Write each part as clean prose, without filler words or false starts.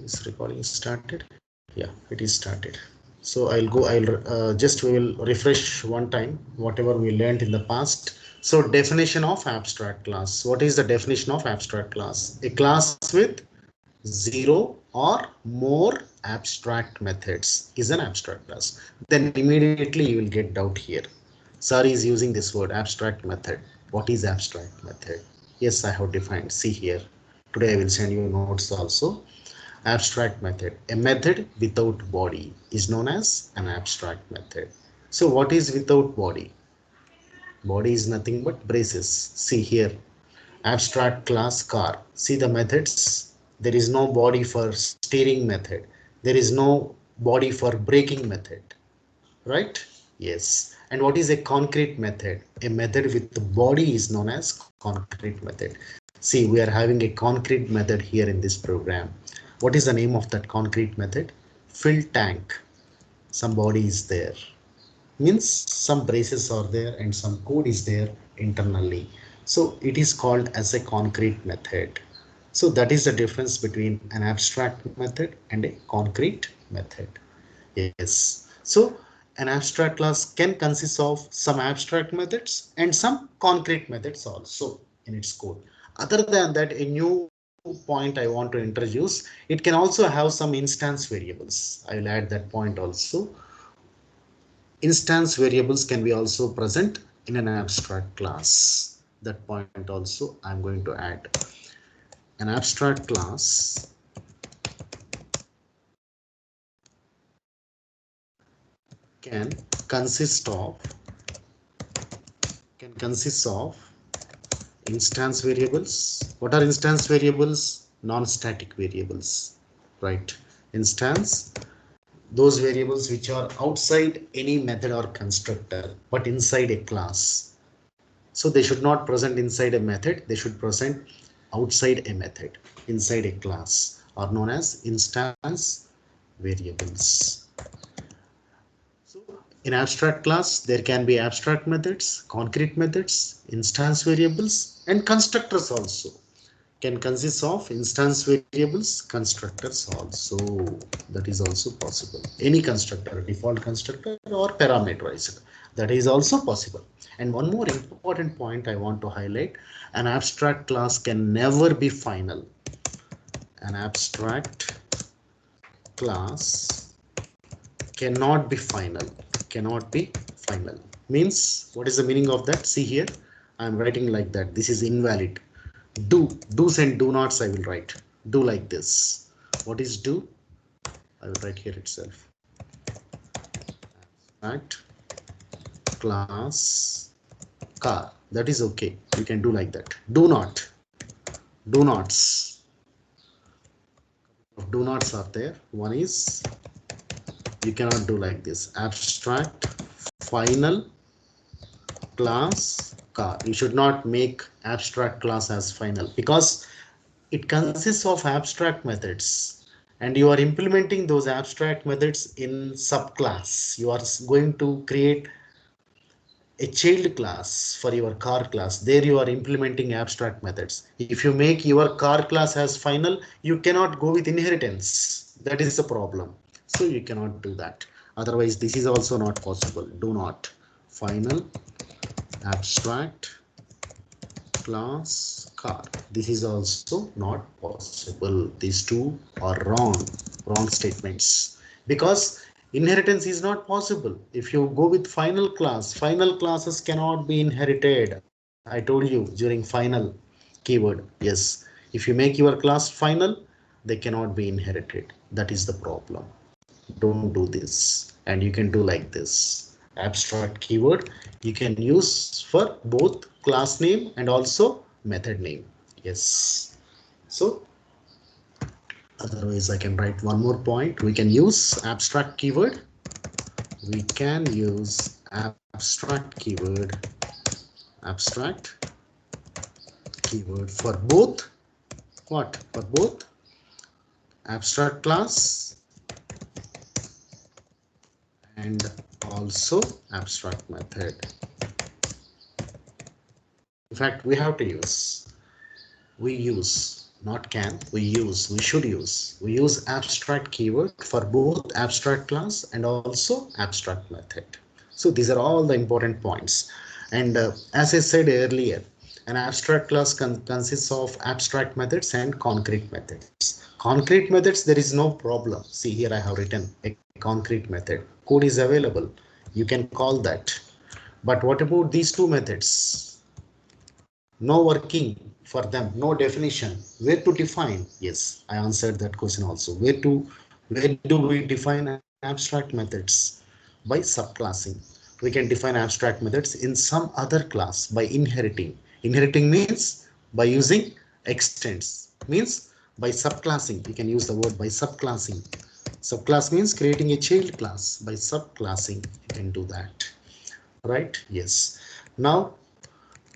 Is recording started? Yeah, it is started. So we will refresh one time whatever we learned in the past. So definition of abstract class. What is the definition of abstract class? A class with zero or more abstract methods is an abstract class. Then immediately you will get doubt here. Sir is using this word abstract method. What is abstract method? Yes, I have defined. See here. Today I will send you notes also. Abstract method. A method without body is known as an abstract method. So what is without body? Body is nothing but braces. See here. Abstract class car. See the methods. There is no body for steering method. There is no body for braking method. Right? Yes. And what is a concrete method? A method with the body is known as concrete method. See, we are having a concrete method here in this program. What is the name of that concrete method? Fill tank. Some body is there. Means some braces are there and some code is there internally. So it is called as a concrete method. So that is the difference between an abstract method and a concrete method. Yes. So an abstract class can consist of some abstract methods and some concrete methods also in its code. Other than that, a new point I want to introduce, it can also have some instance variables. I will add that point also. Instance variables can be also present in an abstract class. That point also I'm going to add. An abstract class can consist of instance variables. What are instance variables? Non-static variables, right? Instance, those variables which are outside any method or constructor but inside a class. So they should not present inside a method, they should present outside a method, inside a class, are known as instance variables. So in abstract class, there can be abstract methods, concrete methods, instance variables, and constructors also. Can consist of instance variables, constructors also. That is also possible. Any constructor, default constructor or parameterized, that is also possible. And one more important point I want to highlight, an abstract class can never be final. An abstract class cannot be final. Cannot be final means, what is the meaning of that? See here, I am writing like that. This is invalid. Do's and do nots I will write. Do like this. What is do? I will write here itself. Abstract class car. That is okay. You can do like that. Do not. Do nots. Do nots are there. One is, you cannot do like this. Abstract final class car. You should not make abstract class as final because it consists of abstract methods and you are implementing those abstract methods in subclass. You are going to create a child class for your car class. There you are implementing abstract methods. If you make your car class as final, you cannot go with inheritance. That is the problem. So you cannot do that. Otherwise, this is also not possible. Do not. Final abstract class car. This is also not possible. These two are wrong statements, because inheritance is not possible. If you go with final classes cannot be inherited. I told you during final keyword. Yes, if you make your class final, they cannot be inherited. That is the problem. Don't do this. And you can do like this. Abstract keyword you can use for both class name and also method name. Yes. So otherwise I can write one more point. We can use abstract keyword. We can use abstract keyword for both what? For both abstract class and also abstract method. In fact, we have to use, we use not can, we should use. We use abstract keyword for both abstract class and also abstract method. So these are all the important points. And as I said earlier, an abstract class consists of abstract methods and concrete methods. Concrete methods, there is no problem. See here I have written a concrete method. Code is available. You can call that. But what about these two methods? No working for them, no definition. Where to define? Yes, I answered that question also. Where do we define abstract methods? By subclassing. We can define abstract methods in some other class by inheriting. Inheriting means by using extents, means by subclassing. We can use the word by subclassing. Subclass means creating a child class. By subclassing you can do that, right? Yes. Now,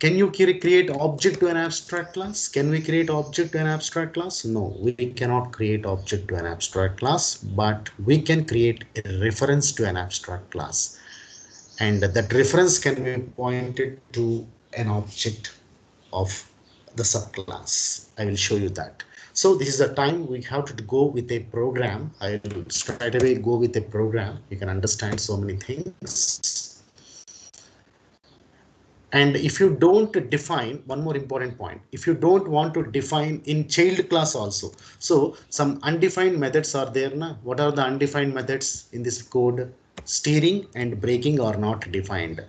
can you create object to an abstract class? Can we create object to an abstract class? No, we cannot create object to an abstract class, but we can create a reference to an abstract class. And that reference can be pointed to an object of the subclass. I will show you that. So this is the time we have to go with a program. I will straight away go with a program. You can understand so many things. And if you don't define, one more important point, if you don't want to define in child class also, so some undefined methods are there na? What are the undefined methods in this code? Steering and braking are not defined.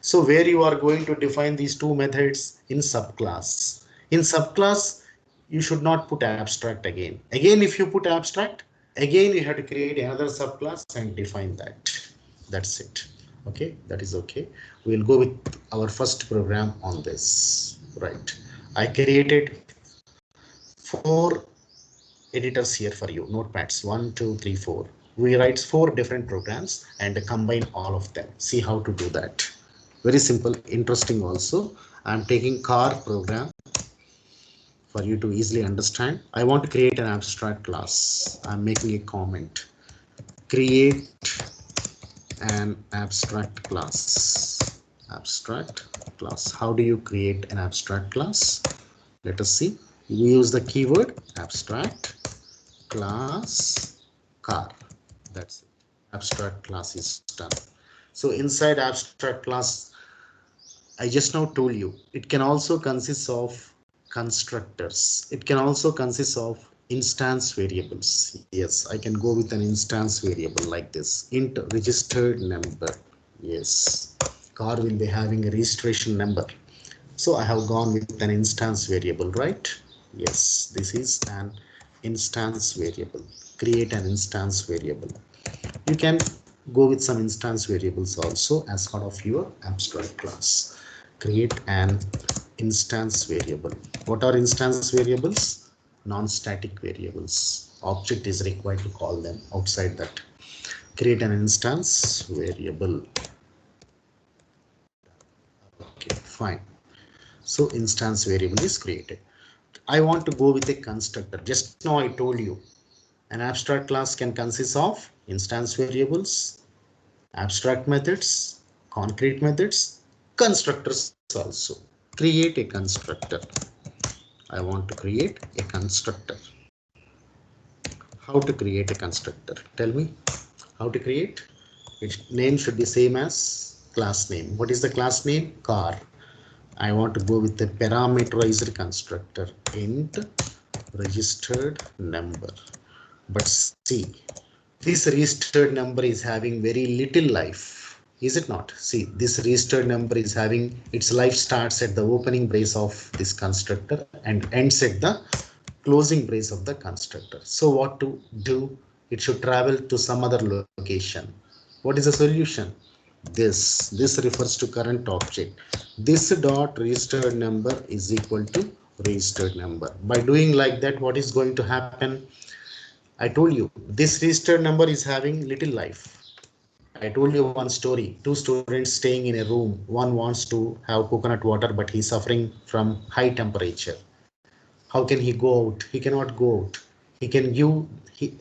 So where you are going to define these two methods? In subclass. In subclass you should not put abstract again. Again, if you put abstract, again you have to create another subclass and define that. That's it. Okay, that is okay. We'll go with our first program on this. Right, I created 4 editors here for you, notepads 1 2 3 4. We write 4 different programs and combine all of them. See how to do that. Very simple, interesting also. I'm taking car program for you to easily understand. I want to create an abstract class. I'm making a comment. Create an abstract class. Abstract class. How do you create an abstract class? Let us see. We use the keyword abstract class car. That's it. Abstract class is done. So inside abstract class, I just now told you, it can also consist of constructors. It can also consist of instance variables. Yes, I can go with an instance variable like this. Int registered number. Yes, car will be having a registration number. So I have gone with an instance variable, right? Yes, this is an instance variable. Create an instance variable. You can go with some instance variables also as part of your abstract class. Create an instance variable. What are instance variables? Non-static variables. Object is required to call them. Outside that, create an instance variable. Okay, fine. So instance variable is created. I want to go with a constructor. Just now I told you an abstract class can consist of instance variables, abstract methods, concrete methods, constructors also. Create a constructor. I want to create a constructor. How to create a constructor? Tell me how to create. Its name should be same as class name. What is the class name? Car. I want to go with the parameterized constructor. Int registered number. But see, this registered number is having very little life, is it not? See, this registered number is having its life starts at the opening brace of this constructor and ends at the closing brace of the constructor. So what to do? It should travel to some other location. What is the solution? This refers to current object. This dot registered number is equal to registered number. By doing like that, what is going to happen? I told you this registered number is having little life. I told you one story. 2 students staying in a room. One wants to have coconut water, but he's suffering from high temperature. How can he go out? He cannot go out. He can give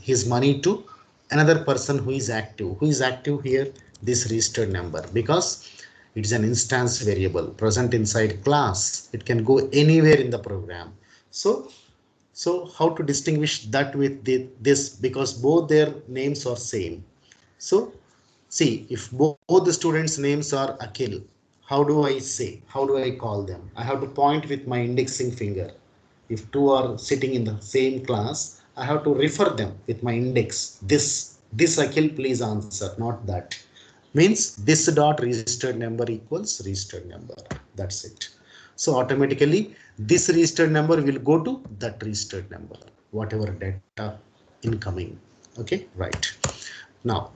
his money to another person who is active. Who is active here? This registered number, because it's an instance variable present inside class. It can go anywhere in the program. So So how to distinguish that with this, because both their names are same. So see, if both the students names are Akhil, how do I say, how do I call them? I have to point with my indexing finger. If two are sitting in the same class, I have to refer them with my index. This Akhil, please answer, not that. Means this dot registered number equals registered number. That's it. So automatically this registered number will go to that registered number, whatever data incoming. Okay, right. Now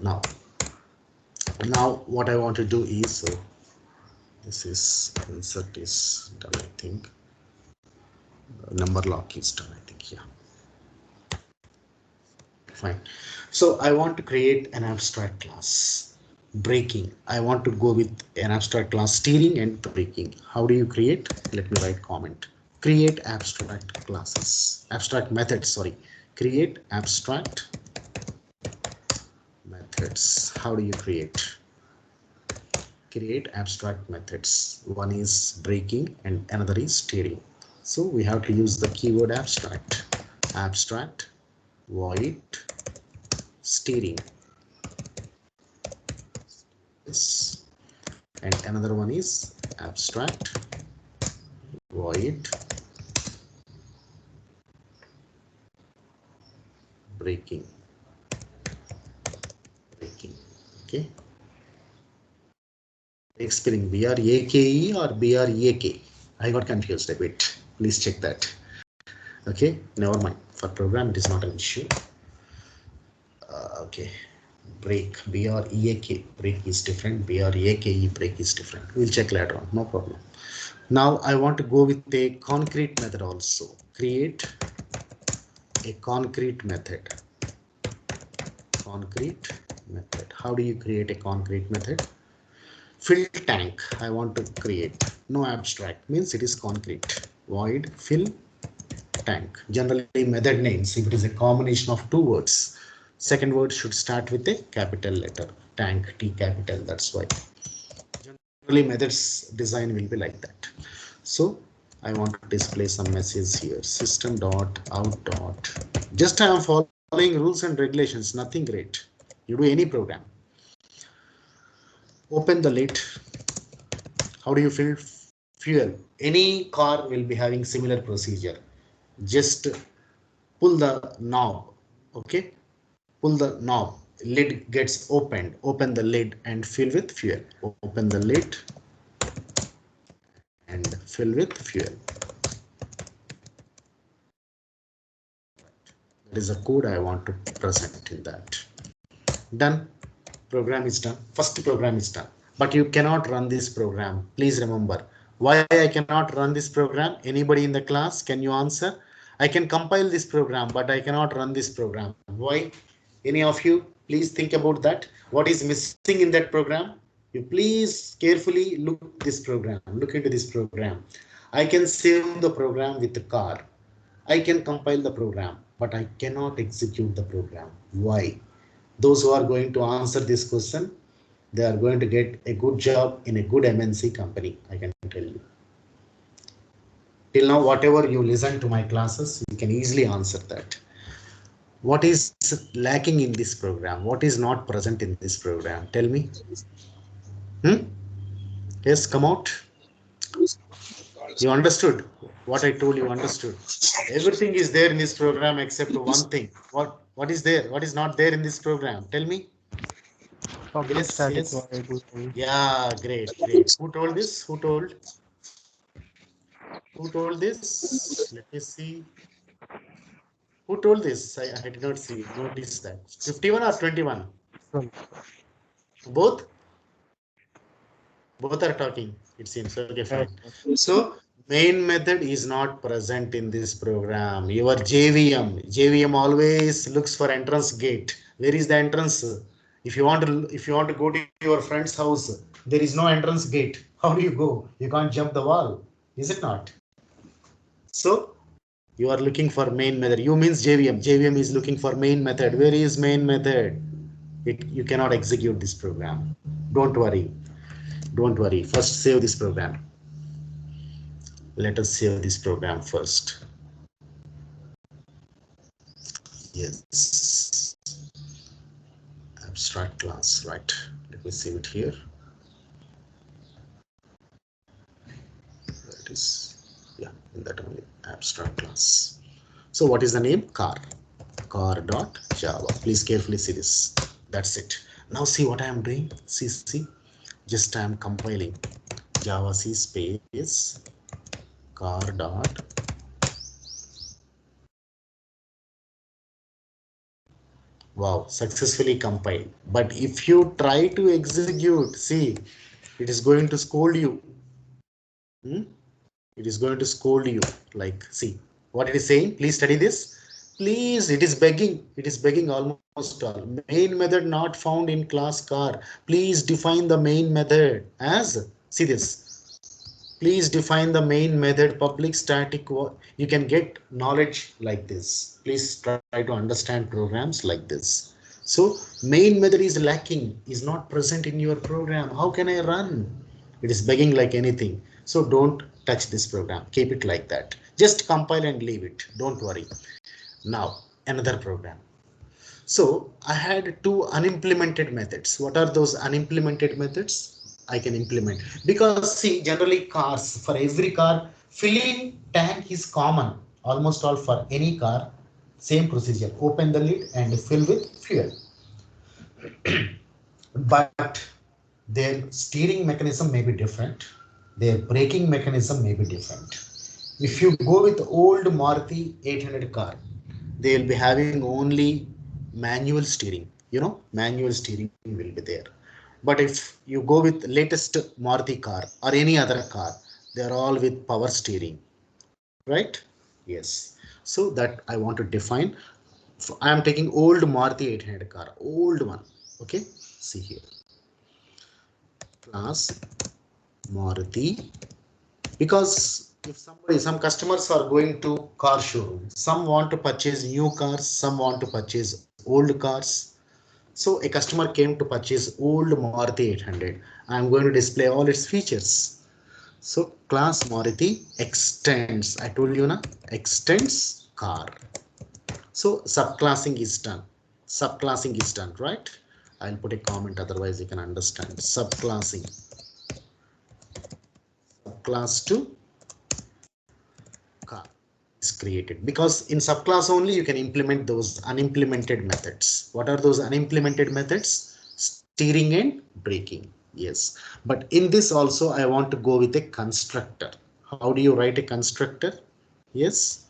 what I want to do is, so this is insert is done, I think. Number lock is done, I think. Yeah, fine. So I want to create an abstract class braking. I want to go with an abstract class steering and braking. How do you create? Let me write comment. Create abstract classes, abstract methods, sorry. Create abstract methods. How do you create? Create abstract methods. One is braking and another is steering. So we have to use the keyword abstract. Abstract void steering. Yes. And another one is abstract void braking. Okay. Spelling BRAKE or BREAK. I got confused a bit. Please check that. Okay, never mind. For program, it is not an issue. Okay, break, BREAK, break is different. BREAKE, break is different. We'll check later on, no problem. Now I want to go with a concrete method also. Create a concrete method. Concrete method. How do you create a concrete method? Fill tank. I want to create. No abstract, means it is concrete. Void fill tank. Generally method names, if it is a combination of two words, second word should start with a capital letter. Tank, T capital, that's why. Generally methods design will be like that. So I want to display some message here. System dot out dot. Just I am following rules and regulations, nothing great. You do any program. Open the lid. How do you fill fuel? Any car will be having similar procedure. Just pull the knob. Okay, pull the knob. Lid gets opened. Open the lid and fill with fuel. Open the lid and fill with fuel. That is a code I want to present in that. Done. Program is done. First program is done. But you cannot run this program. Please remember. Why I cannot run this program? Anybody in the class? Can you answer? I can compile this program, but I cannot run this program. Why? Any of you? Please think about that. What is missing in that program? You please carefully look this program. Look into this program. I can save the program with the car. I can compile the program, but I cannot execute the program. Why? Those who are going to answer this question, they are going to get a good job in a good MNC company, I can tell you. Till now, whatever you listen to my classes, you can easily answer that. What is lacking in this program? What is not present in this program? Tell me. Yes, come out. You understood what I told you, understood. Everything is there in this program except one thing. What is there? What is not there in this program? Tell me. Yes, yes. Yeah, great, great. Who told this? Who told? Who told this? Let me see. Who told this? I did not see. Notice that. 51 or 21? Both? Both are talking, it seems. Okay, fine. So main method is not present in this program. Your JVM always looks for entrance gate. Where is the entrance? If you want to go to your friend's house, there is no entrance gate. How do you go? You can't jump the wall, is it not? So you are looking for main method. You means JVM. JVM is looking for main method. Where is main method? You cannot execute this program. Don't worry. Don't worry. First save this program. Let us save this program first. Yes, abstract class, right? Let me save it here. That is, yeah, in that only abstract class. So what is the name? car.java. Please carefully see this. That's it. Now see what I am doing. See, just I am compiling java c space car dot. Wow, successfully compiled. But if you try to execute, see, it is going to scold you. It is going to scold you. Like, see what it is saying. Please study this. Please, it is begging almost all. Main method not found in class car. Please define the main method as, see this. Please define the main method public static. You can get knowledge like this. Please try to understand programs like this. So main method is lacking, is not present in your program. How can I run? It is begging like anything. So don't touch this program. Keep it like that. Just compile and leave it. Don't worry. Now another program. So I had two unimplemented methods. What are those unimplemented methods? I can implement because see, generally cars, for every car, filling tank is common. Almost all for any car, same procedure. Open the lid and fill with fuel. But their steering mechanism may be different. Their braking mechanism may be different. If you go with old Maruti 800 car, they will be having only manual steering. Manual steering will be there. But if you go with latest Maruti car or any other car, they are all with power steering, right? Yes. So that I want to define. I am taking old Maruti 800 car, old one. Okay. See here. Class Maruti, because if some customers are going to car showroom, some want to purchase new cars, some want to purchase old cars. So a customer came to purchase old Maruti 800. I am going to display all its features. So class Maruti extends, I told you na, extends car. So subclassing is done. Subclassing is done, right? I'll put a comment, otherwise you can understand. Subclassing. Subclass to car is created, because in subclass only you can implement those unimplemented methods. What are those unimplemented methods? Steering and braking. Yes, but in this also I want to go with a constructor. How do you write a constructor? Yes,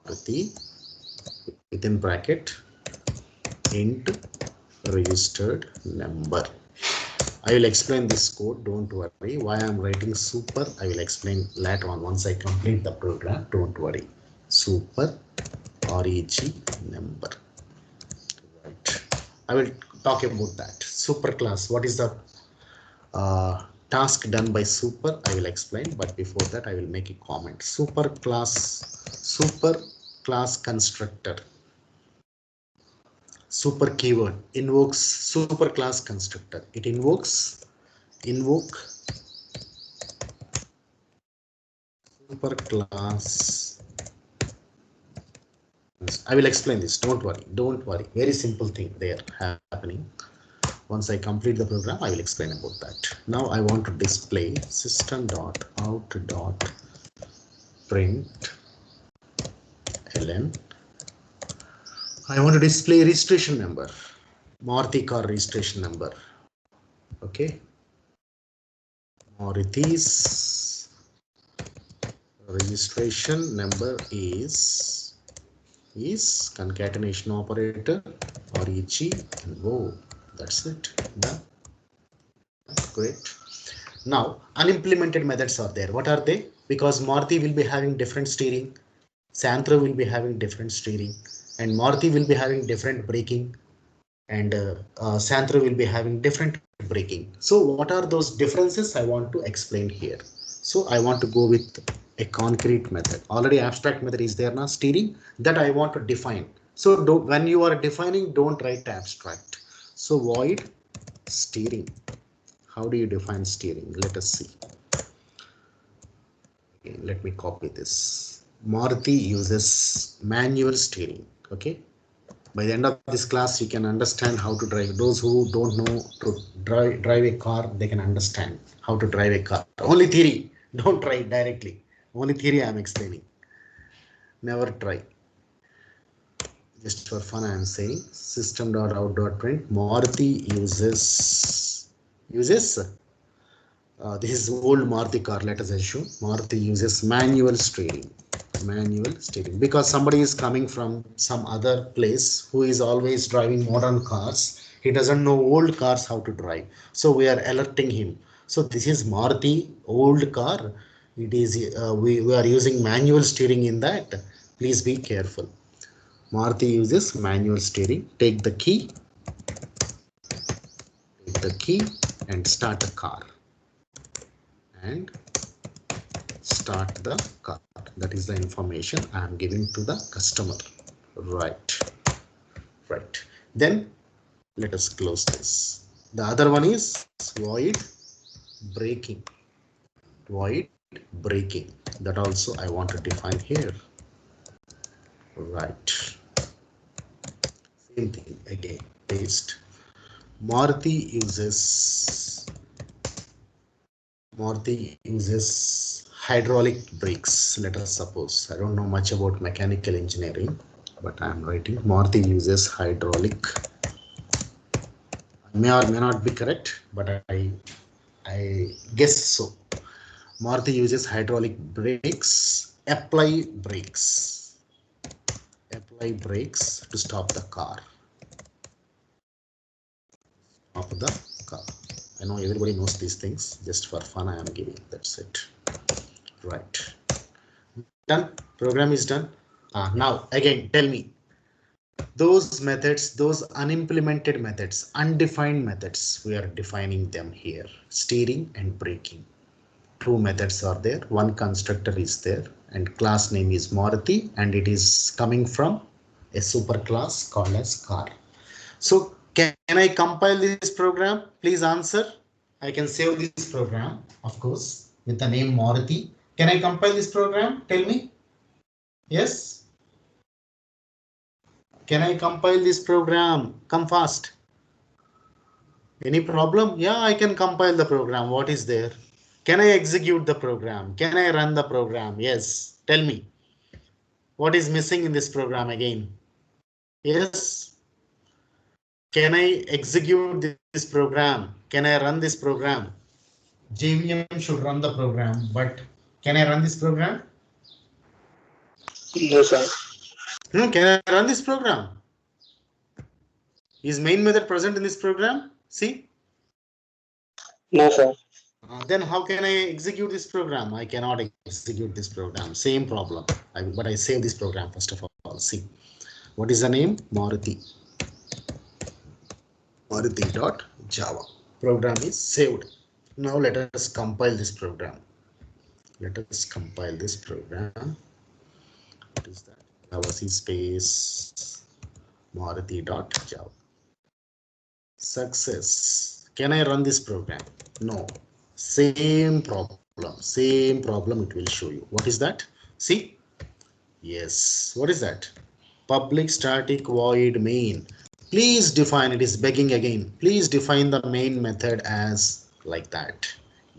the within bracket int registered number. I will explain this code, don't worry. Why I'm writing super, I will explain later on once I complete the program. Don't worry. Super reg number. Right. I will talk about that. Super class. What is the task done by super? I will explain, but before that I will make a comment. Super class constructor. Super keyword invokes super class constructor. It invoke super class. I will explain this. Don't worry. Very simple thing there happening. Once I complete the program, I will explain about that. Now I want to display system.out.println. I want to display registration number, Maruti car registration number. Okay, Maruti's registration number is concatenation operator reg and whoa, that's it. Done. Great. Now unimplemented methods are there. What are they? Because Maruti will be having different steering, Santra will be having different steering, and Maruti will be having different braking, and Santra will be having different braking. So what are those differences? I want to explain here. So I want to go with a concrete method. Already abstract method is there now, steering, that I want to define. So when you are defining, don't write abstract. So void steering. How do you define steering? Let us see. Okay, let me copy this. Maruti uses manual steering. Okay. By the end of this class, you can understand how to drive. Those who don't know to drive a car, they can understand how to drive a car. Only theory. Don't try it directly. Only theory I am explaining. Never try. Just for fun, I am saying system.out.print. Maruti uses this is old Maruti car. Let us assume Maruti uses manual steering. Manual steering, because somebody is coming from some other place who is always driving modern cars. He doesn't know old cars how to drive, so we are alerting him. So this is Maruti old car. It is we are using manual steering in that. Please be careful. Maruti uses manual steering. Take the key and start the car, and start the car. That is the information I am giving to the customer. Right. Then let us close this. The other one is void braking. That also I want to define here. Right. Same thing again. Paste. Maruti uses hydraulic brakes. Let us suppose. I don't know much about mechanical engineering, but I am writing Maruti uses hydraulic. May or may not be correct, but I guess so. Maruti uses hydraulic brakes. Apply brakes to stop the car. I know everybody knows these things. Just for fun, I am giving. That's it. Right. Done. Program is done. Now again, tell me. Those methods, those unimplemented methods, undefined methods, we are defining them here. Steering and braking. Two methods are there. One constructor is there, and class name is Maruti, and it is coming from a superclass called as car. So can I compile this program? Please answer. I can save this program, of course, with the name Maruti. Can I compile this program? Tell me. Yes. Can I compile this program? Come fast. Any problem? Yeah, I can compile the program. What is there? Can I execute the program? Can I run the program? Yes. Tell me. What is missing in this program again? Yes. Can I execute this program? Can I run this program? JVM should run the program, but can I run this program? No, sir. No, can I run this program? Is main method present in this program? See? No, sir. Then how can I execute this program? I cannot execute this program. Same problem. But I save this program first of all. See, what is the name? Maruti. Maruti.java. Program is saved. Now let us compile this program. Let us compile this program. What is that? Java C space Maruti.java. Success. Can I run this program? No. Same problem it will show you. What is that? See? Yes. What is that? Public static void main. Please define, it is begging again. Please define the main method as like that.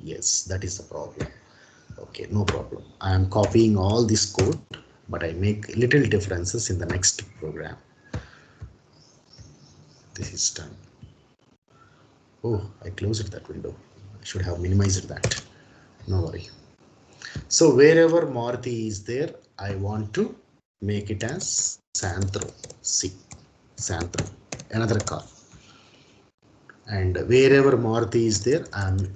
Yes, that is the problem. Okay, no problem. I am copying all this code, but I make little differences in the next program. This is done. Oh, I closed that window. I should have minimized that. No worry. So wherever Maruti is there, I want to make it as Santro. See, Santro, another car. And wherever Maruti is there,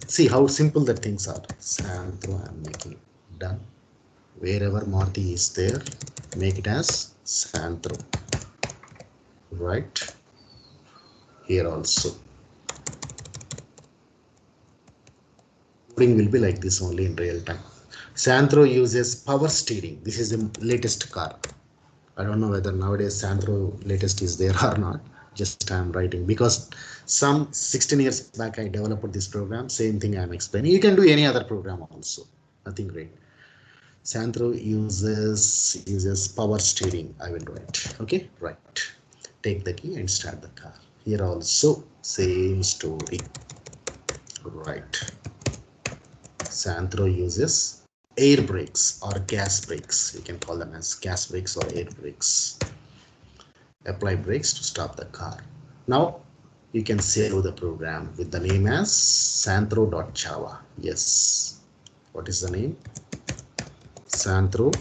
see how simple the things are. Santro, I'm making it. Done. Wherever Maruti is there, make it as Santro. Right. Here also. Coding will be like this only in real time. Santro uses power steering. This is the latest car. I don't know whether nowadays Santro latest is there or not. Just I'm writing because some 16 years back I developed this program. Same thing I'm explaining. You can do any other program also. Nothing great. Santro uses power steering. I will write. Okay, right. Take the key and start the car. Here also same story. Right. Santro uses air brakes or gas brakes. You can call them as gas brakes or air brakes. Apply brakes to stop the car. Now you can save the program with the name as santro.java. Yes. What is the name? Santro.java.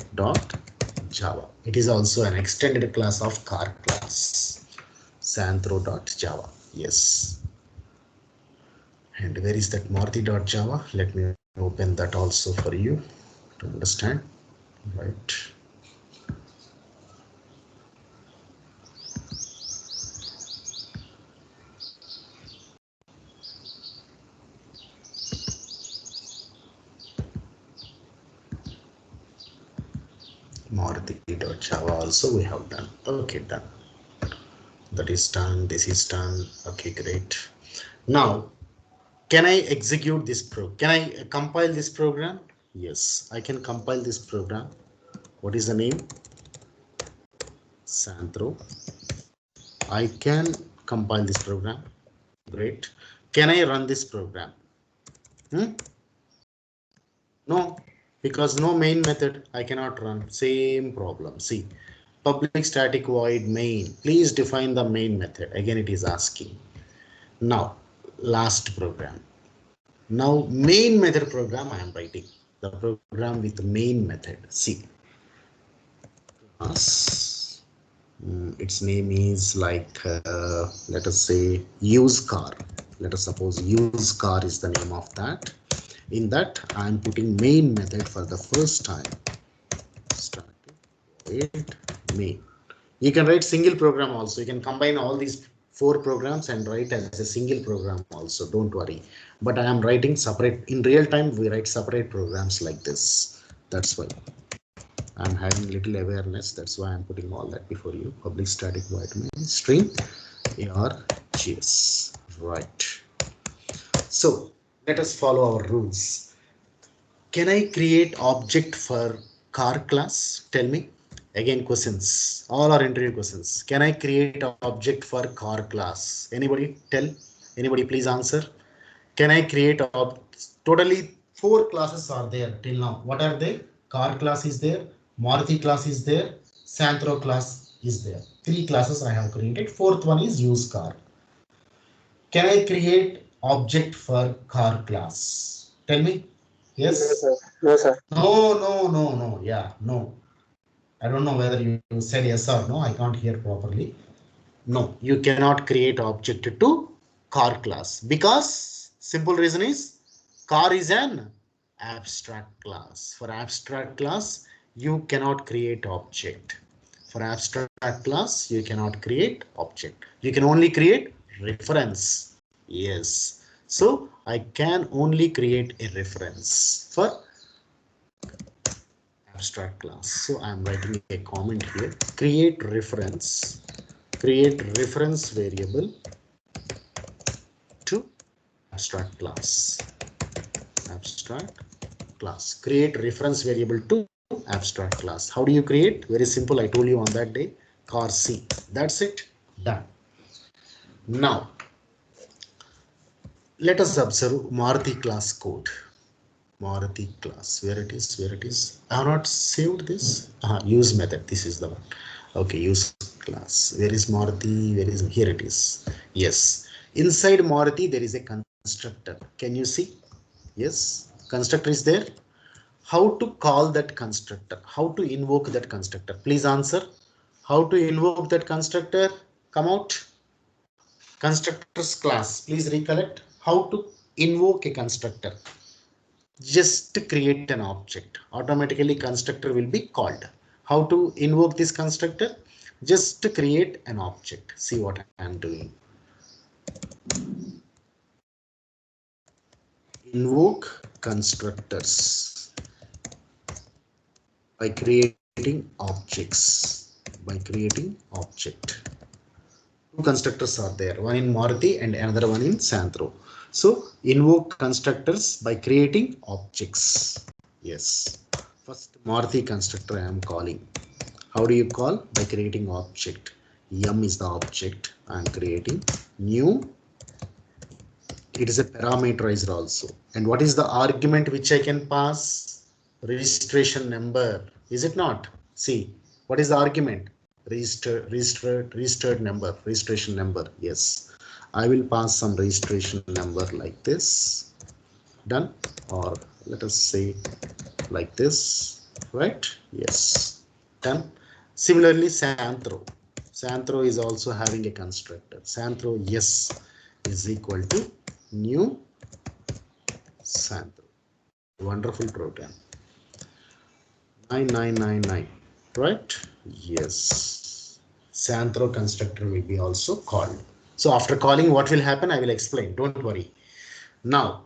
It is also an extended class of car class. Santro.java. Yes. And where is that Maruti.java? Let me open that also for you to understand. Right. Maruti.java also we have done. Okay, done. That is done. This is done. Okay, great. Now, can I execute this program? Can I compile this program? Yes, I can compile this program. What is the name? Santro. I can compile this program. Great. Can I run this program? No, because no main method, I cannot run. Same problem. See, public static void main. Please define the main method. Again, it is asking. Now, last program. Now, main method program I am writing. The program with main method. See, its name is like, let us say, use car. Let us suppose use car is the name of that. In that, I am putting main method for the first time. Start it main. You can write single program also. You can combine all these 4 programs and write as a single program also. Don't worry. But I am writing separate. In real time, we write separate programs like this. That's why I'm having little awareness. That's why I'm putting all that before you. Public static void main string args. Right. So let us follow our rules. Can I create object for car class? Tell me. Again, questions. All are interview questions. Can I create object for car class? Anybody tell? Anybody please answer. Can I create totally 4 classes are there till now. What are they? Car class is there. Maruti class is there. Santro class is there. 3 classes I have created. 4th one is use car. Can I create object for car class? Tell me. No, Yes. sir. No, sir. No. Yeah, no. I don't know whether you said yes or no. I can't hear properly. No, you cannot create object to car class because simple reason is car is an abstract class. For abstract class, you cannot create object. For abstract class, you cannot create object. You can only create reference. Yes. So I can only create a reference for abstract class. So I'm writing a comment here. Create reference variable to abstract class. Create reference variable to abstract class. How do you create? Very simple. I told you on that day. Car C. That's it. Done. Now let us observe Maruti class code. Maruti class. Where it is? I have not saved this. Use method. This is the one. Okay, use class. Where is Maruti? Here it is. Yes. Inside Maruti, there is a constructor. Can you see? Yes. Constructor is there. How to call that constructor? How to invoke that constructor? Please answer. How to invoke that constructor? Come out. Constructors class. Please recollect. How to invoke a constructor? Just create an object. Automatically constructor will be called. How to invoke this constructor? Just create an object. See what I am doing. Invoke constructors by creating objects. Two constructors are there, one in Maruti and another one in Santro. So invoke constructors by creating objects. Yes. First Maruti constructor I am calling. How do you call? By creating object. M is the object I am creating. New. It is a parameterizer also. And what is the argument which I can pass? Registration number. Is it not? See, what is the argument? Registered number, registration number. Yes, I will pass some registration number like this. Done. Or let us say like this, right? Yes, done. Similarly, Santhro is also having a constructor. Santhro, yes, is equal to new Santhro. Wonderful program. 9999, right? Yes. Santhro constructor will be also called. So after calling, what will happen? I will explain. Don't worry. Now,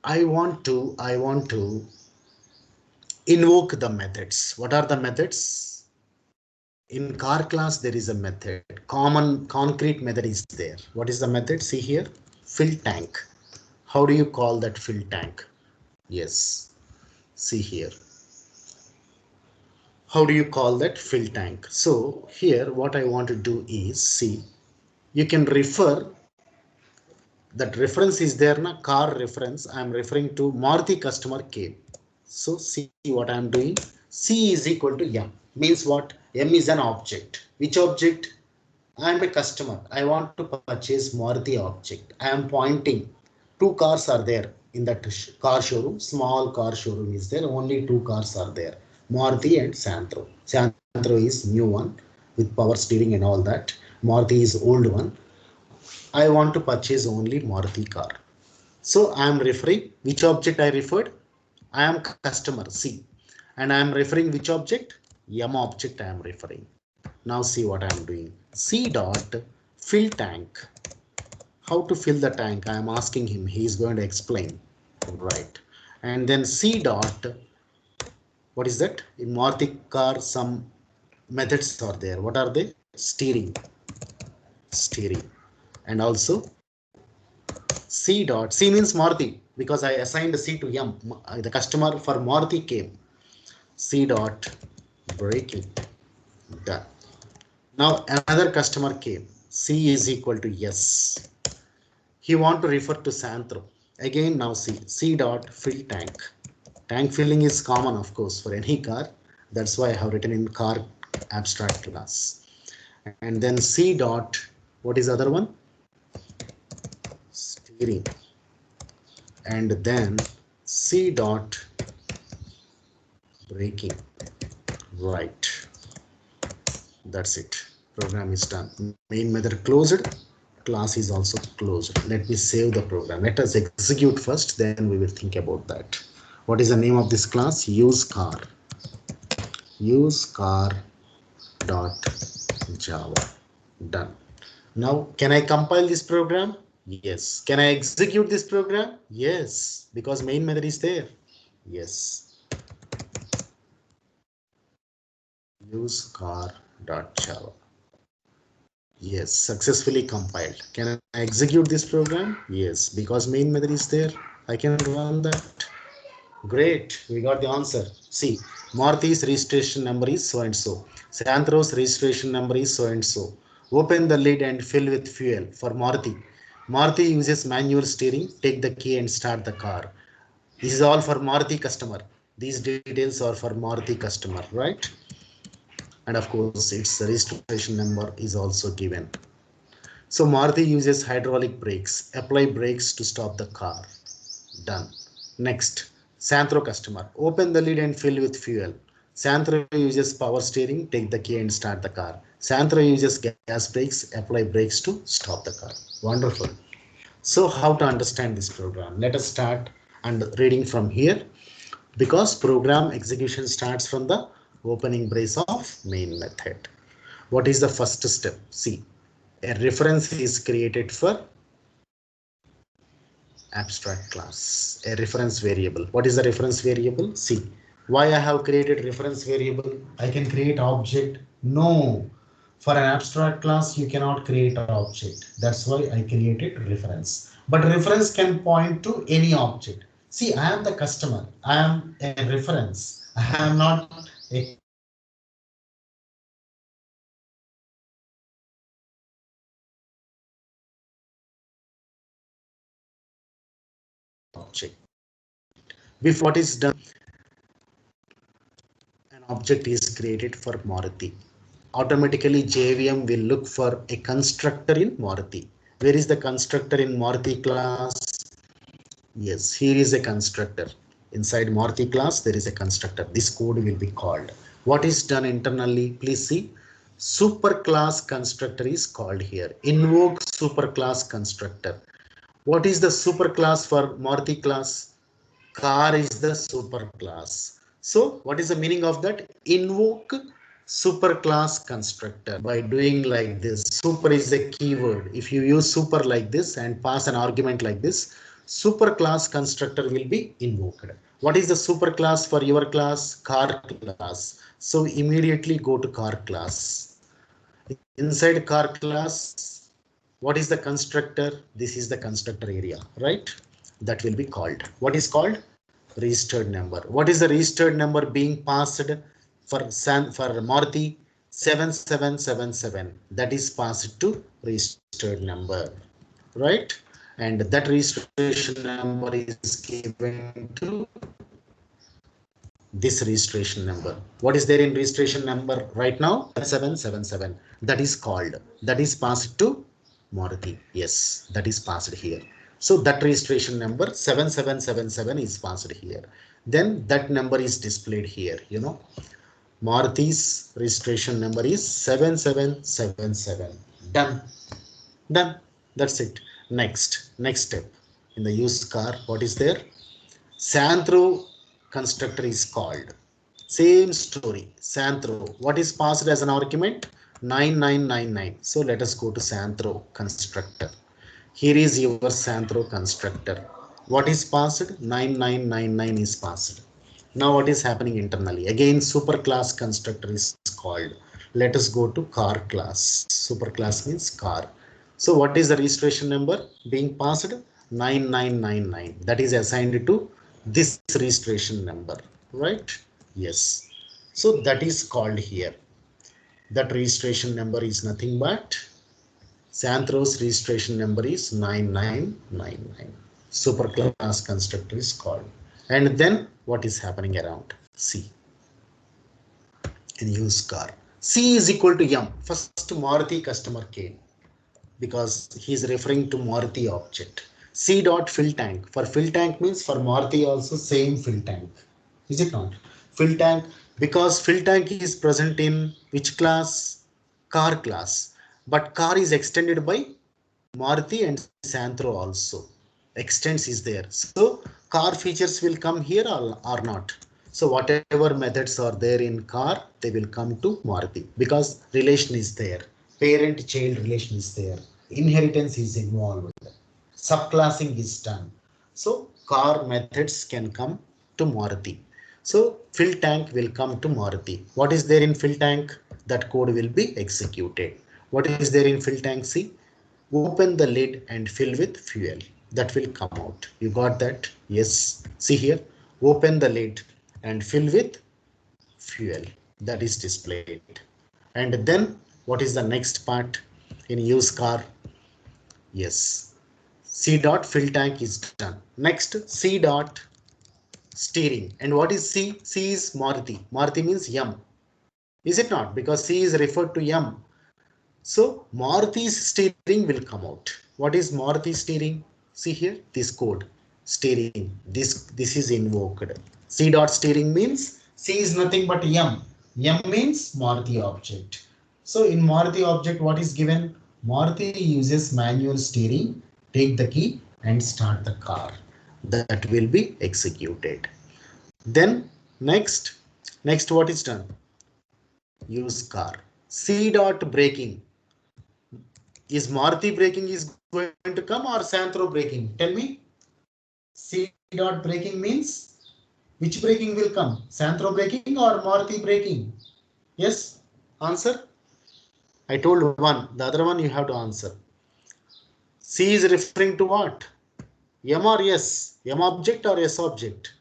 I want to invoke the methods. What are the methods? In car class, there is a method. Common concrete method is there. What is the method? See here, fill tank. How do you call that fill tank? Yes, see here. How do you call that fill tank? So here, what I want to do is, see, you can refer, that reference is there, na car reference. I am referring to Maruti customer came. So see what I am doing. C is equal to M. Means what? M is an object. Which object? I am a customer. I want to purchase Maruti object. I am pointing. Two cars are there in that car showroom. Small car showroom is there. Only two cars are there. Maruti and Santhro. Santhro is new one with power steering and all that. Maruti is old one. I want to purchase only Maruti car. So I am referring which object I referred. I am customer C, and I am referring which object? M object I am referring. Now see what I am doing. C dot fill tank. How to fill the tank? I am asking him. He is going to explain. Right. And then C dot. What is that? In Maruti car, some methods are there. What are they? Steering. And also C dot. C means Maruti because I assigned C to M. The customer for Maruti came. C dot braking. Done. Now another customer came. C is equal to yes. He want to refer to Santhro. Again now C dot fill tank. Tank filling is common, of course, for any car. That's why I have written in car abstract class. And then C dot, what is the other one? Steering. And then C dot braking. Right. That's it. Program is done. Main method closed. Class is also closed. Let me save the program. Let us execute first, then we will think about that. What is the name of this class? Use car. Use car dot Java. Done. Now, can I compile this program? Yes. Can I execute this program? Yes, because main method is there. Yes. Use car dot Java. Yes, successfully compiled. Can I execute this program? Yes, because main method is there. I can run that. Great, we got the answer. See, Maruthi's registration number is so and so. Santhro's registration number is so and so. Open the lid and fill with fuel for Maruti. Maruti uses manual steering. Take the key and start the car. This is all for Maruti customer. These details are for Maruti customer, right? And of course, its registration number is also given. So Maruti uses hydraulic brakes. Apply brakes to stop the car. Done. Next, Santhro customer. Open the lid and fill with fuel. Santhro uses power steering. Take the key and start the car. Santhro uses gas brakes. Apply brakes to stop the car. Wonderful. So how to understand this program? Let us start and reading from here, because program execution starts from the opening brace of main method. What is the first step? See, a reference is created for abstract class, a reference variable. What is the reference variable? See, why I have created reference variable? I can create object. No, for an abstract class, you cannot create an object. That's why I created reference. But reference can point to any object. See, I am the customer. I am a reference. I am not a object. Before what is done, an object is created for Maruti. Automatically JVM will look for a constructor in Maruti. Where is the constructor in Maruti class? Yes, here is a constructor. Inside Maruti class, there is a constructor. This code will be called. What is done internally? Please see. Superclass constructor is called here. Invoke superclass constructor. What is the superclass for Maruti class? Car is the superclass. So what is the meaning of that? Invoke superclass constructor by doing like this. Super is a keyword. If you use super like this and pass an argument like this, superclass constructor will be invoked. What is the superclass for your class? Car class. So immediately go to car class. Inside car class, what is the constructor? This is the constructor area, right? That will be called. What is called? Registered number. What is the registered number being passed for Maruti? 7777. That is passed to registered number, right? And that registration number is given to this registration number. What is there in registration number right now? 777. That is called. That is passed to Maruti. Yes, that is passed here. So that registration number 7777 is passed here. Then that number is displayed here. Maruti's registration number is 7777. Done. Done. That's it. Next step. In the used car, what is there? Santhro constructor is called. Same story. Santhro. What is passed as an argument? 9999. So let us go to Santhro constructor. Here is your Santhro constructor. What is passed? 9999 is passed. Now what is happening internally? Again, superclass constructor is called. Let us go to car class. Superclass means car. So what is the registration number being passed? 9999. That is assigned to this registration number, right? Yes. So that is called here. That registration number is nothing but Santhro's registration number is 9999. Superclass constructor is called. And then what is happening around? C in used car. C is equal to M. First Maruti customer came because he is referring to Maruti object. C dot fill tank. For fill tank means for Maruti also same fill tank. Is it not? Fill tank, because fill tank is present in which class? Car class. But car is extended by Maruti and Santhro also. Extends is there. So car features will come here or not. So whatever methods are there in car, they will come to Maruti because relation is there. Parent-child relation is there. Inheritance is involved. Subclassing is done. So car methods can come to Maruti. So fill tank will come to Maruti. What is there in fill tank? That code will be executed. What is there in fill tank? See, open the lid and fill with fuel. That will come out. You got that? Yes. See here, open the lid and fill with fuel. That is displayed. And then what is the next part in used car? Yes. C dot fill tank is done. Next, C dot steering. And what is C? C is Maruti. Maruti means M. Is it not? Because C is referred to M. So Maruti's steering will come out. What is Maruti steering? See here, this code. Steering. This is invoked. C dot steering means C is nothing but M. M means Maruti object. So in Maruti object, what is given? Maruti uses manual steering. Take the key and start the car. That will be executed. Then next what is done? Use car. C dot braking. Is Maruti braking is going to come or Santhro braking? Tell me. C dot braking means which braking will come? Santhro braking or Maruti braking? Yes. Answer. I told one. The other one you have to answer. C is referring to what? M or S? M object or S object?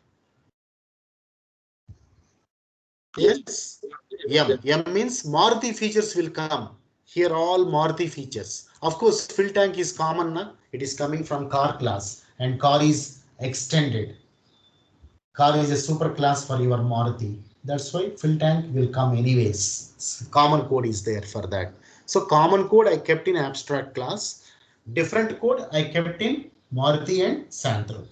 Yes. M means Maruti features will come. Here all Maruti features. Of course, fill tank is common. Na? It is coming from car class and car is extended. Car is a super class for your Maruti. That's why fill tank will come anyways. Common code is there for that. So common code I kept in abstract class. Different code I kept in Maruti and Santro.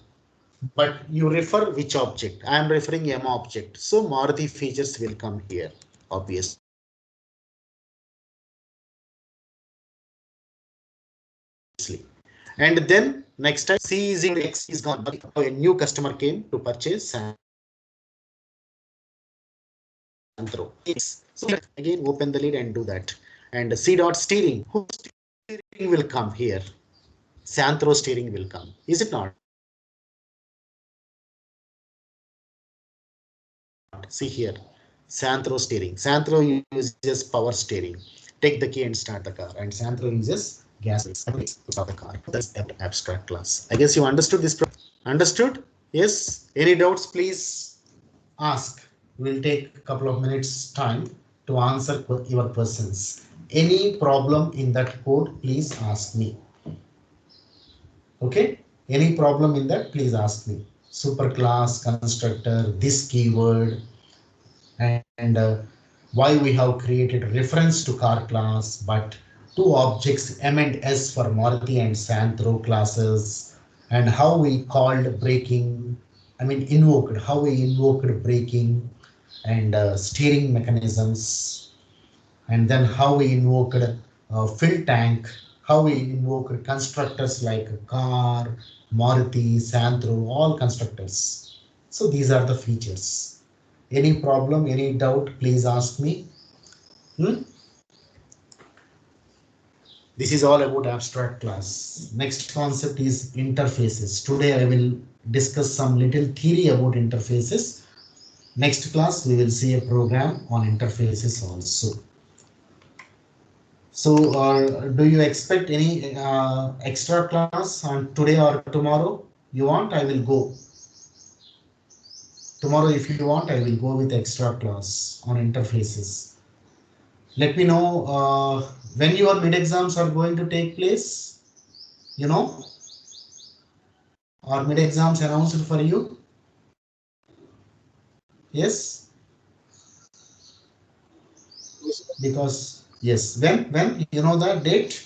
But you refer which object? I am referring M object. So Maruti features will come here, obviously. And then next time C is in X is gone. A new customer came to purchase Santro. So again open the lid and do that. And C dot steering. Whose steering will come here? Santro steering will come. Is it not? See here. Santro steering. Santro uses power steering. Take the key and start the car. And Santro uses gas to start the car. That's abstract class. I guess you understood this. Understood? Yes. Any doubts, please ask. We'll take a couple of minutes time to answer your questions. Any problem in that code, please ask me. Okay? Any problem in that, please ask me. Superclass, constructor, this keyword, and why we have created reference to car class, but two objects M and S for Maruti and Santro classes, and how we called braking, invoked, how we invoked braking and steering mechanisms, and then how we invoked fill tank, how we invoked constructors like car, Maruti, Santro, all constructors. So these are the features. Any problem, any doubt, please ask me. This is all about abstract class. Next concept is interfaces. Today I will discuss some little theory about interfaces. Next class we will see a program on interfaces also. So do you expect any extra class on today or tomorrow? You want, I will go. Tomorrow if you want, I will go with extra class on interfaces. Let me know when your mid exams are going to take place. You know, or mid exams announced for you. Yes, because yes, when you know that date.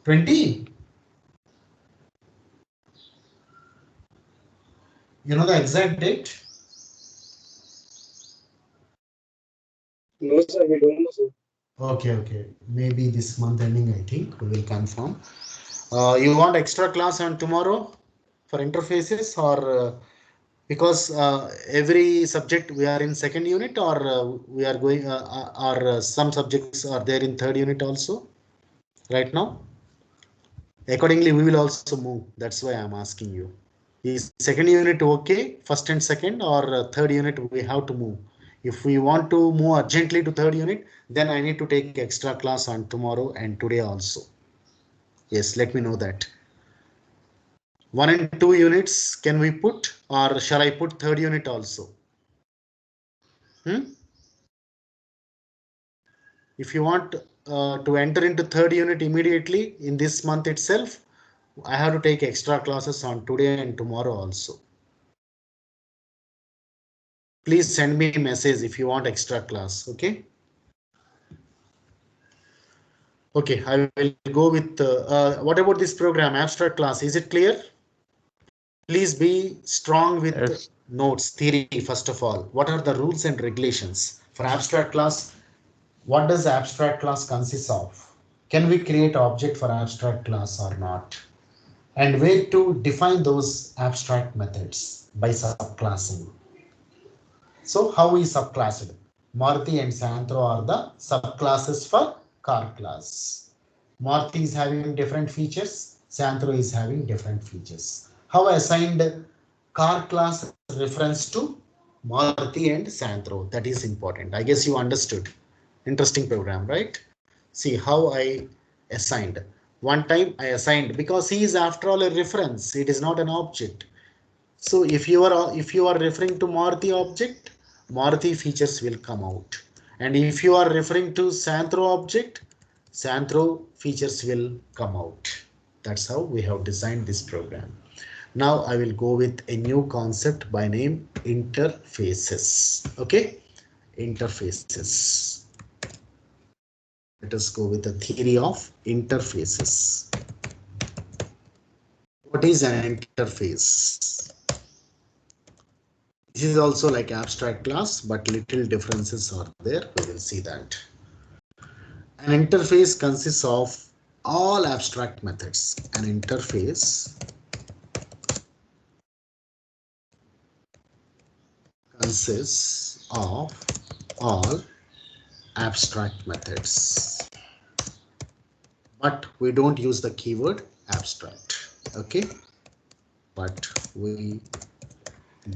20. You know the exact date? No, sir, we don't know, sir. Okay. Maybe this month ending, I think we will confirm. You want extra class on tomorrow for interfaces, or because every subject we are in second unit, or we are going, or some subjects are there in third unit also right now. Accordingly, we will also move. That's why I'm asking you. Is second unit okay? First and second, or third unit we have to move? If we want to move urgently to third unit, then I need to take extra class on tomorrow and today also. Yes, let me know that. 1 and 2 units can we put, or shall I put third unit also? If you want to enter into third unit immediately in this month itself, I have to take extra classes on today and tomorrow also. Please send me a message if you want extra class. Okay. Okay, I will go with what about this program abstract class? Is it clear? Please be strong with Yes. notes, theory first of all. What are the rules and regulations for abstract class? What does abstract class consist of? Can we create object for abstract class or not? And where to define those abstract methods by subclassing. So how we subclassed? Maruti and Santro are the subclasses for car class. Maruti is having different features. Santro is having different features. How I assigned car class reference to Maruti and Santro? That is important. I guess you understood. Interesting program, right? See how I assigned. One time I assigned, because he is after all a reference. It is not an object. So if you are referring to Maruti object, Maruti features will come out. And if you are referring to Santhro object, Santhro features will come out. That's how we have designed this program. Now I will go with a new concept by name interfaces. Okay, interfaces. Let us go with the theory of interfaces. What is an interface? This is also like abstract class, but little differences are there. We will see that. An interface consists of all abstract methods. An interface consists of all abstract methods. But we don't use the keyword abstract. Okay. But we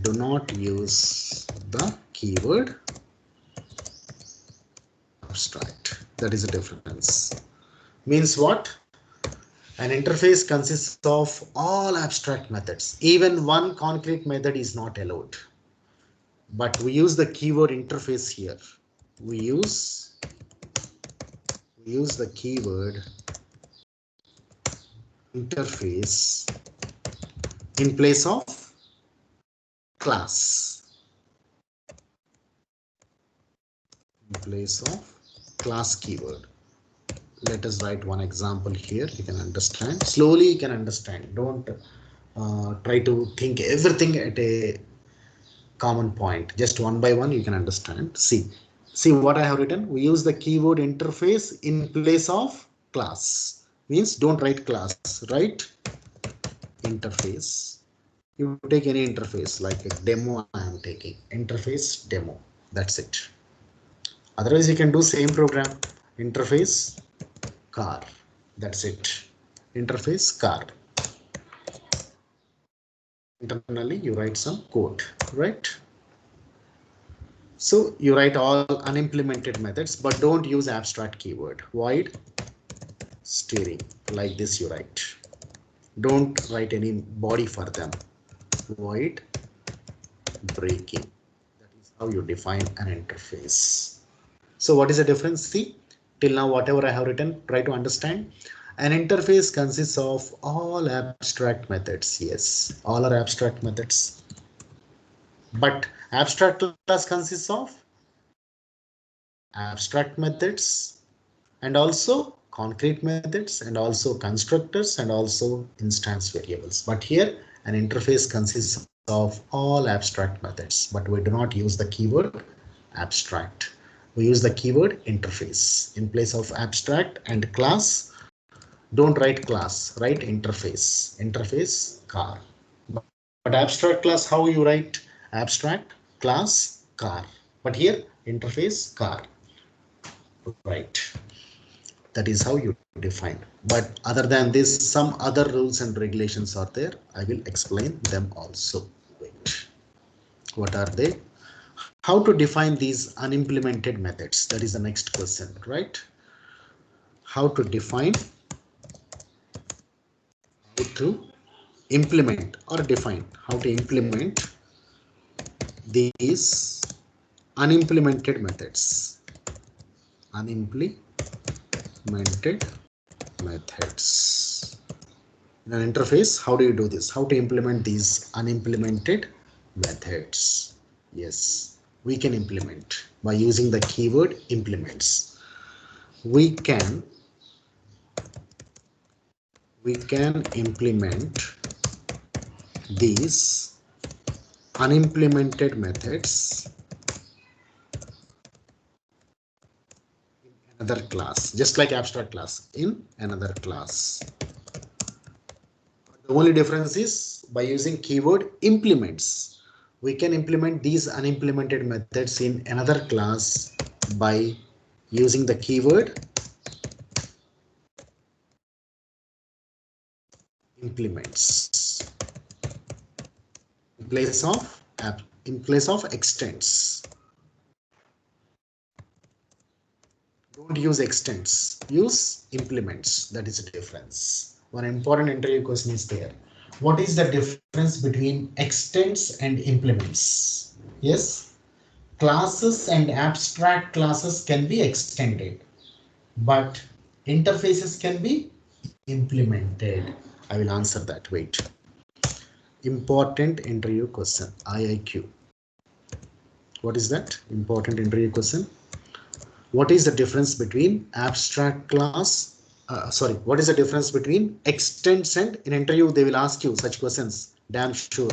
do not use the keyword abstract. That is a difference. Means what? An interface consists of all abstract methods. Even one concrete method is not allowed. But we use the keyword interface here. We use the keyword interface in place of class. In place of class keyword. Let us write one example here. You can understand. Slowly you can understand. Don't try to think everything at a common point. Just one by one you can understand. See what I have written. We use the keyword interface in place of class. Means don't write class, write interface. You take any interface like a demo. I am taking interface demo. That's it. Otherwise you can do same program. Interface car. That's it. Interface car. Internally you write some code, right? So you write all unimplemented methods, but don't use abstract keyword. Void steering, like this you write. Don't write any body for them. Void braking. That is how you define an interface. So what is the difference? See, till now whatever I have written, try to understand. An interface consists of all abstract methods. Yes, all are abstract methods. But abstract class consists of abstract methods and also concrete methods and also constructors and also instance variables. But here an interface consists of all abstract methods, but we do not use the keyword abstract. We use the keyword interface in place of abstract and class. Don't write class, write interface. Interface car. But abstract class, how you write? Abstract class car. But here interface car. Right. That is how you define. But other than this, some other rules and regulations are there. I will explain them also. Wait. What are they? How to define these unimplemented methods? That is the next question, right? How to define, how to implement or define, how to implement these unimplemented methods. Unimplemented methods. In an interface, how do you do this? How to implement these unimplemented methods? Yes, we can implement by using the keyword implements. We can implement these unimplemented methods in another class, just like abstract class in another class. The only difference is by using keyword implements. We can implement these unimplemented methods in another class by using the keyword implements in place of extends. use extends, use implements. That is the difference. One important interview question is there. What is the difference between extends and implements? Yes, classes and abstract classes can be extended, but interfaces can be implemented. I will answer that. Wait. Important interview question, IIQ. What is that? Important interview question. What is the difference between abstract class? What is the difference between extends and in interview they will ask you such questions. Damn sure.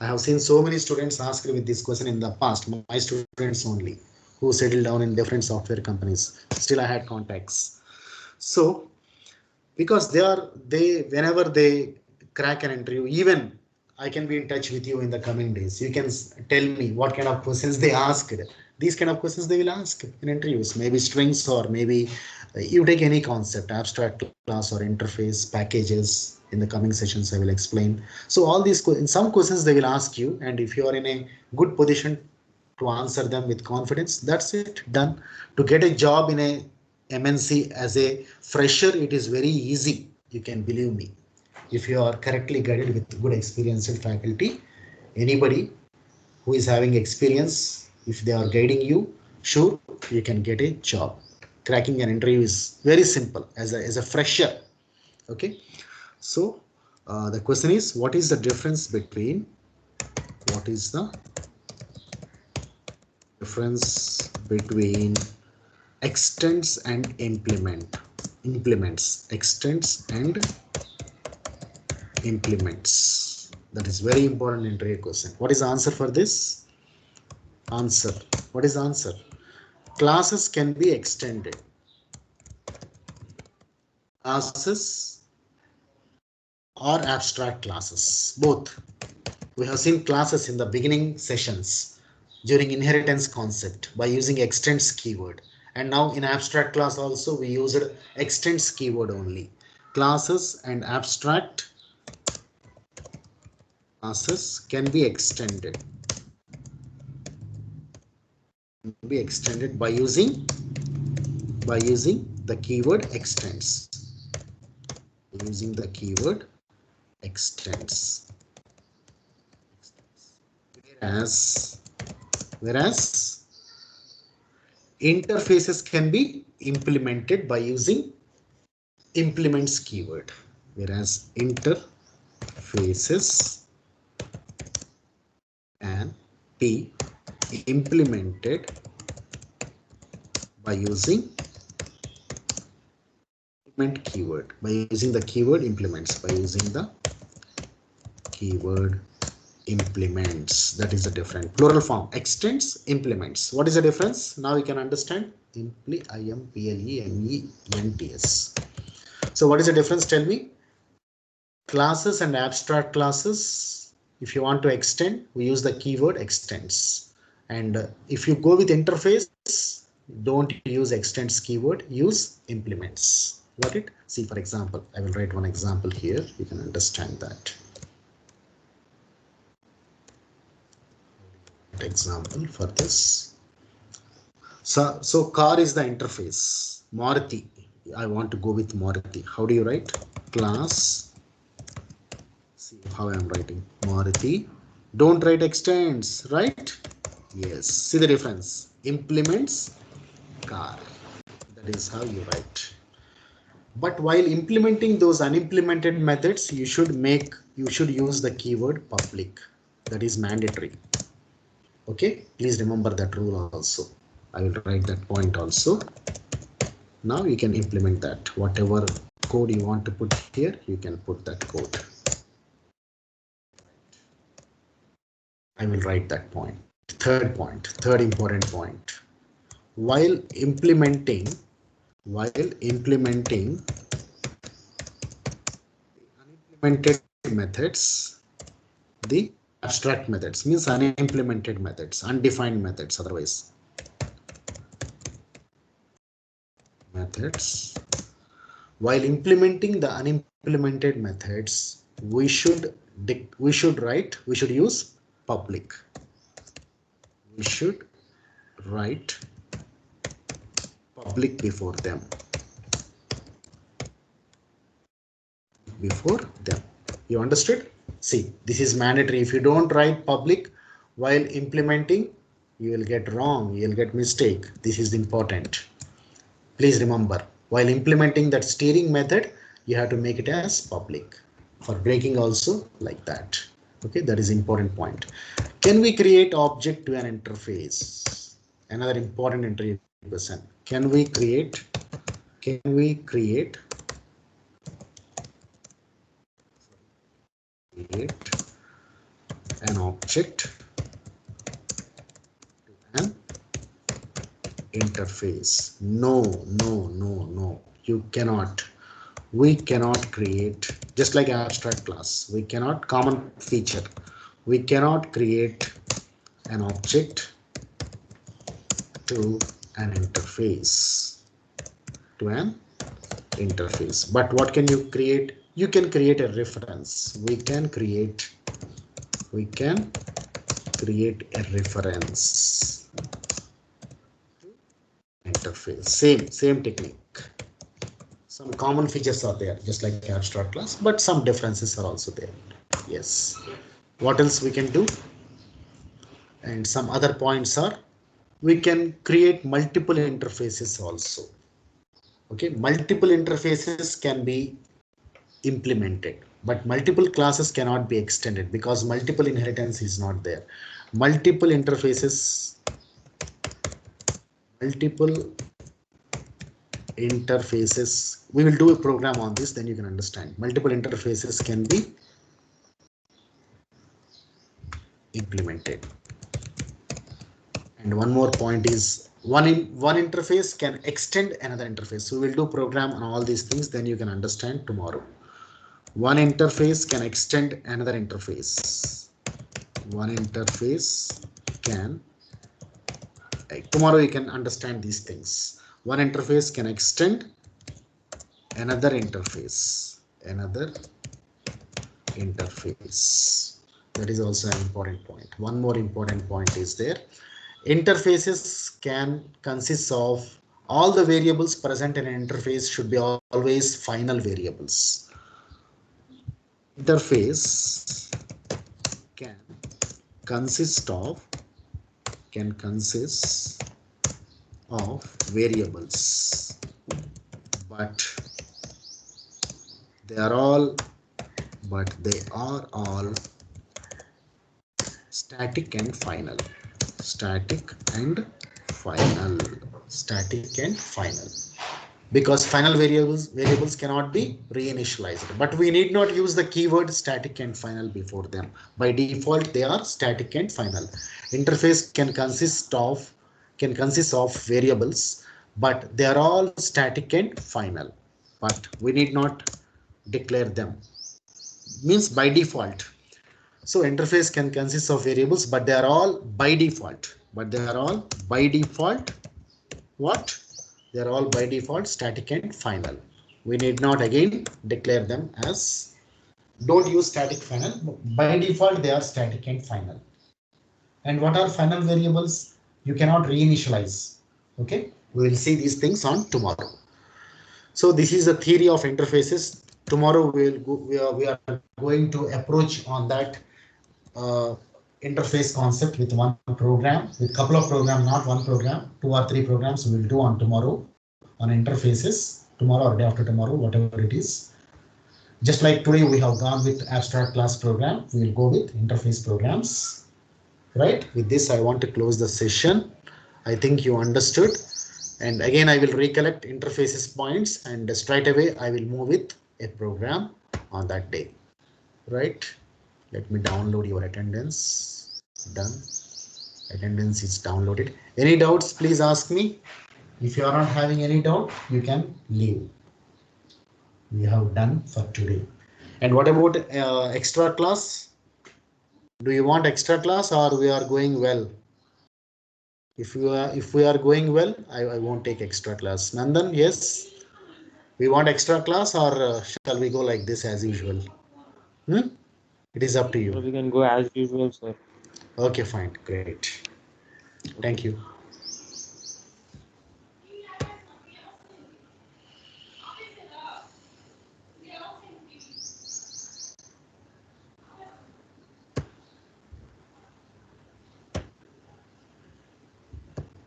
I have seen so many students asked with this question in the past. My students only who settled down in different software companies. Still, I had contacts. So because they whenever they crack an interview, even I can be in touch with you in the coming days. You can tell me what kind of questions they asked. These kind of questions they will ask in interviews, maybe strings or maybe you take any concept, abstract class or interface packages. In the coming sessions I will explain. So all these in some questions they will ask you, and if you are in a good position to answer them with confidence, that's it, done. To get a job in a MNC as a fresher, it is very easy, you can believe me. If you are correctly guided with good experienced faculty, anybody who is having experience, if they are guiding you, sure, you can get a job. Cracking an interview is very simple as a fresher. Okay, so the question is, what is the difference between extends and implements? Extends and implements. That is very important interview question. What is the answer for this? Answer. What is the answer? Classes can be extended. Classes or abstract classes, both. We have seen classes in the beginning sessions during inheritance concept by using extends keyword, and now in abstract class also we used extends keyword only. Classes and abstract classes can be extended by using the keyword extends. Using the keyword extends. Whereas interfaces can be implemented by using implements keyword. Whereas interfaces can be implemented by using implement keyword, by using the keyword implements, by using the keyword implements. That is the different plural form. Extends, implements. What is the difference? Now you can understand. Implements. So what is the difference? Tell me. Classes and abstract classes, if you want to extend, we use the keyword extends. And if you go with interface, don't use extends keyword, use implements. Got it? See, for example, I will write one example here. You can understand that. Example for this. So car is the interface. Maruti. I want to go with Maruti. How do you write? Class. See how I am writing. Maruti. Don't write extends, right? Yes. See the difference. Implements car. That is how you write. But while implementing those unimplemented methods, you should use the keyword public. That is mandatory. Okay, please remember that rule also. I will write that point also. Now you can implement that. Whatever code you want to put here, you can put that code. I will write that point. Third important point. While implementing unimplemented methods, the abstract methods means unimplemented methods, undefined methods, otherwise methods. While implementing the unimplemented methods, we should use public. We should write public before them. Before them. You understood? See, this is mandatory. If you don't write public while implementing, you will get wrong, you will get mistake. This is important. Please remember, while implementing that steering method, you have to make it as public. For breaking also like that. Okay, that is important point. Can we create object to an interface? Another important interview question. Can we create an object to an interface? No, you cannot. We cannot create, just like abstract class, we cannot, common feature, we cannot create an object to an interface, but what can you create? You can create a reference. We can create a reference interface. Same technique. Some common features are there, just like abstract class, but some differences are also there. Yes. What else we can do? And some other points are, we can create multiple interfaces also. Okay, multiple interfaces can be implemented, but multiple classes cannot be extended because multiple inheritance is not there. Multiple interfaces we will do a program on this, then you can understand. Multiple interfaces can be implemented. And one more point is, one interface can extend another interface. So we will do program on all these things, then you can understand tomorrow. One interface can extend another interface. One interface can, tomorrow you can understand these things. One interface can extend another interface. That is also an important point. One more important point is there. Interfaces can consist of, all the variables present in an interface should be always final variables. Interface can consist of variables, but they are all static and final. Because final variables cannot be reinitialized, but we need not use the keyword static and final before them. By default, they are static and final. Interface can consist of variables, but they are all static and final, but we need not declare them. Means by default. So interface can consist of variables, but they are all by default. What? They are all by default static and final. We need not again declare them as, don't use static final. By default, they are static and final. And what are final variables? You cannot reinitialize. Okay, we will see these things on tomorrow. So this is the theory of interfaces. Tomorrow we are going to approach on that interface concept with one program, with couple of programs, not one program, 2 or 3 programs we will do on tomorrow on interfaces, tomorrow or day after tomorrow, whatever it is. Just like today we have gone with abstract class program, we will go with interface programs. Right? With this, I want to close the session. I think you understood. And again, I will recollect interfaces points, and straight away I will move with a program on that day. Right? Let me download your attendance. Done. Attendance is downloaded. Any doubts, please ask me. If you are not having any doubt, you can leave. We have done for today. And what about extra class? Do you want extra class, or we are going well? If we are going well, I won't take extra class. Nandan, yes? We want extra class, or shall we go like this as usual? It is up to you. We can go as usual, sir. Okay, fine. Great. Thank you.